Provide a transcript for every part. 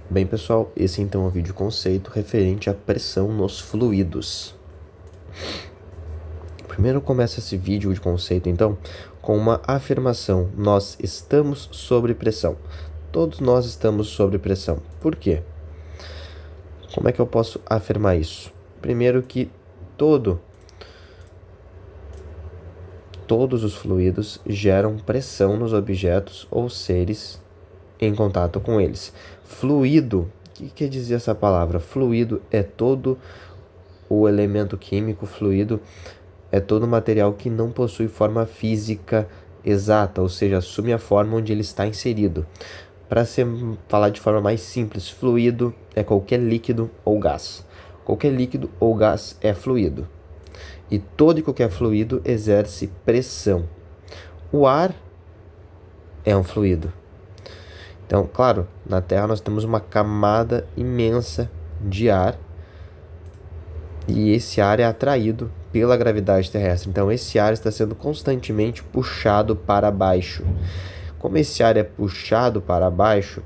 Bem, pessoal, esse então é o vídeo conceito referente à pressão nos fluidos. Primeiro começa esse vídeo de conceito, então, com uma afirmação. Nós estamos sob pressão. Todos nós estamos sob pressão. Por quê? Como é que eu posso afirmar isso? Primeiro que todos os fluidos geram pressão nos objetos ou seres em contato com eles. Fluido, o que quer dizer essa palavra? Fluido é todo o elemento químico, fluido é todo material que não possui forma física exata, ou seja, assume a forma onde ele está inserido. Para falar de forma mais simples, fluido é qualquer líquido ou gás. Qualquer líquido ou gás é fluido. E todo e qualquer fluido exerce pressão. O ar é um fluido. Então, claro, na Terra nós temos uma camada imensa de ar e esse ar é atraído pela gravidade terrestre. Então, esse ar está sendo constantemente puxado para baixo. Como esse ar é puxado para baixo,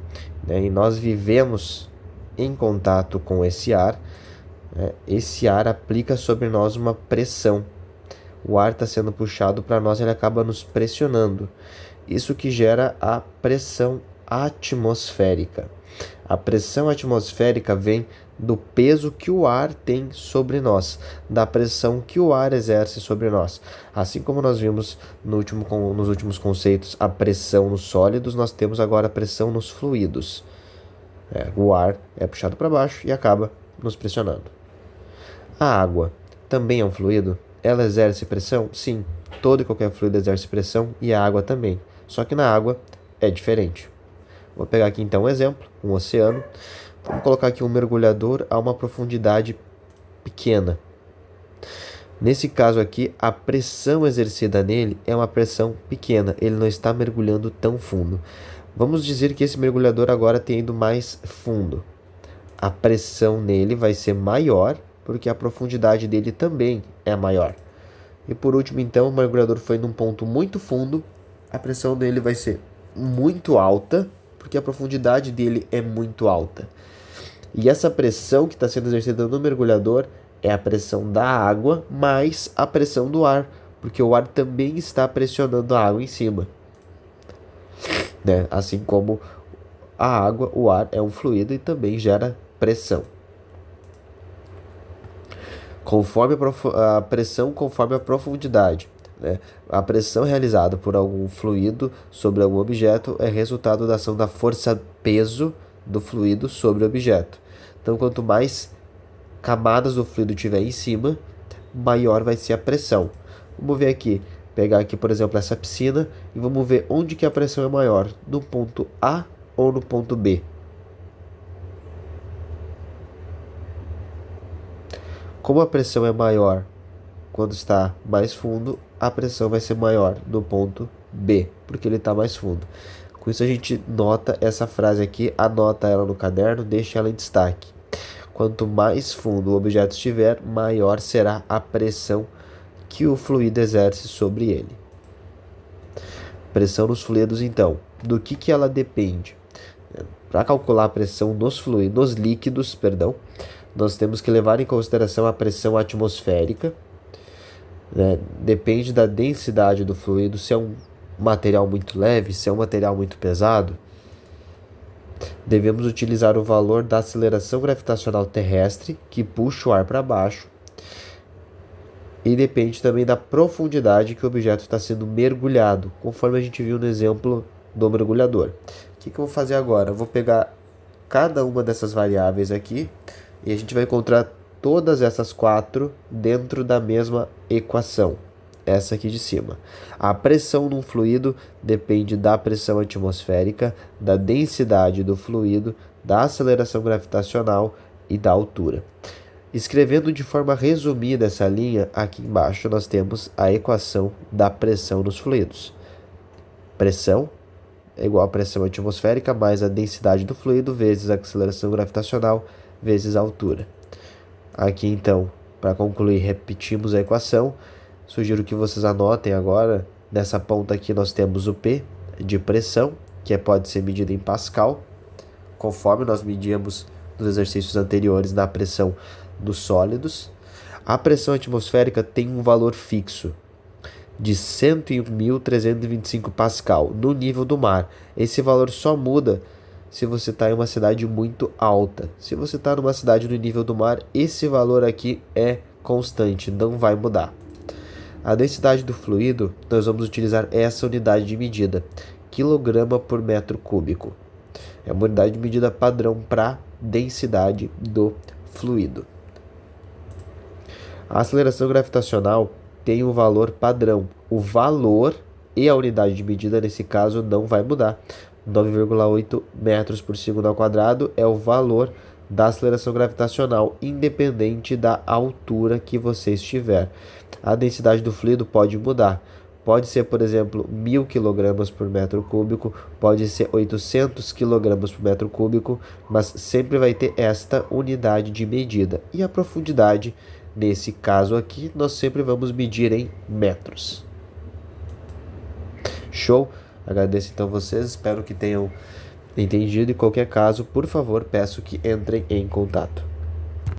né, e nós vivemos em contato com esse ar aplica sobre nós uma pressão. O ar está sendo puxado para nós, ele acaba nos pressionando. Isso que gera a pressão atmosférica. A pressão atmosférica vem do peso que o ar tem sobre nós, da pressão que o ar exerce sobre nós. Assim como nós vimos nos últimos conceitos a pressão nos sólidos, nós temos agora a pressão nos fluidos. O ar é puxado para baixo e acaba nos pressionando. A água também é um fluido? Ela exerce pressão? Sim, todo e qualquer fluido exerce pressão e a água também. Só que na água é diferente. Vou pegar aqui então um exemplo, um oceano. Vamos colocar aqui um mergulhador a uma profundidade pequena. Nesse caso aqui, a pressão exercida nele é uma pressão pequena, ele não está mergulhando tão fundo. Vamos dizer que esse mergulhador agora tem ido mais fundo. A pressão nele vai ser maior, porque a profundidade dele também é maior. E por último, então, o mergulhador foi num ponto muito fundo, a pressão dele vai ser muito alta, porque a profundidade dele é muito alta. E essa pressão que está sendo exercida no mergulhador é a pressão da água mais a pressão do ar, porque o ar também está pressionando a água em cima. Assim como a água, o ar é um fluido e também gera pressão. Conforme a pressão, conforme a profundidade. A pressão realizada por algum fluido sobre algum objeto é resultado da ação da força-peso do fluido sobre o objeto. Então, quanto mais camadas do fluido tiver em cima, maior vai ser a pressão. Vamos ver aqui, pegar aqui, por exemplo, essa piscina e vamos ver onde que a pressão é maior, no ponto A ou no ponto B. Como a pressão é maior quando está mais fundo, a pressão vai ser maior no ponto B, porque ele está mais fundo. Com isso a gente nota essa frase aqui, anota ela no caderno, deixa ela em destaque. Quanto mais fundo o objeto estiver, maior será a pressão que o fluido exerce sobre ele. Pressão nos fluidos, então. Do que ela depende? Para calcular a pressão nos líquidos, nós temos que levar em consideração a pressão atmosférica. Depende da densidade do fluido, se é um material muito leve, se é um material muito pesado. Devemos utilizar o valor da aceleração gravitacional terrestre, que puxa o ar para baixo, e depende também da profundidade que o objeto está sendo mergulhado, conforme a gente viu no exemplo do mergulhador. O que eu vou fazer agora? Eu vou pegar cada uma dessas variáveis aqui e a gente vai encontrar todas essas quatro dentro da mesma equação, essa aqui de cima. A pressão num fluido depende da pressão atmosférica, da densidade do fluido, da aceleração gravitacional e da altura. Escrevendo de forma resumida essa linha, aqui embaixo nós temos a equação da pressão nos fluidos. Pressão é igual a pressão atmosférica mais a densidade do fluido vezes a aceleração gravitacional vezes a altura. Aqui então, para concluir, repetimos a equação. Sugiro que vocês anotem agora, nessa ponta aqui nós temos o P de pressão, que pode ser medido em Pascal. conforme nós medíamos nos exercícios anteriores na pressão dos sólidos. A pressão atmosférica tem um valor fixo de 101.325 Pascal no nível do mar. Esse valor só muda se você está em uma cidade muito alta. Se você está numa cidade no nível do mar, esse valor aqui é constante, não vai mudar. A densidade do fluido, nós vamos utilizar essa unidade de medida, quilograma por metro cúbico. É uma unidade de medida padrão para densidade do fluido. A aceleração gravitacional tem um valor padrão. O valor e a unidade de medida, nesse caso, não vai mudar. 9,8 metros por segundo ao quadrado é o valor da aceleração gravitacional, independente da altura que você estiver. A densidade do fluido pode mudar. Pode ser, por exemplo, 1.000 kg por metro cúbico, pode ser 800 kg por metro cúbico, mas sempre vai ter esta unidade de medida. E a profundidade, nesse caso aqui, nós sempre vamos medir em metros. Show? Agradeço então vocês, espero que tenham entendido e qualquer caso, por favor, peço que entrem em contato.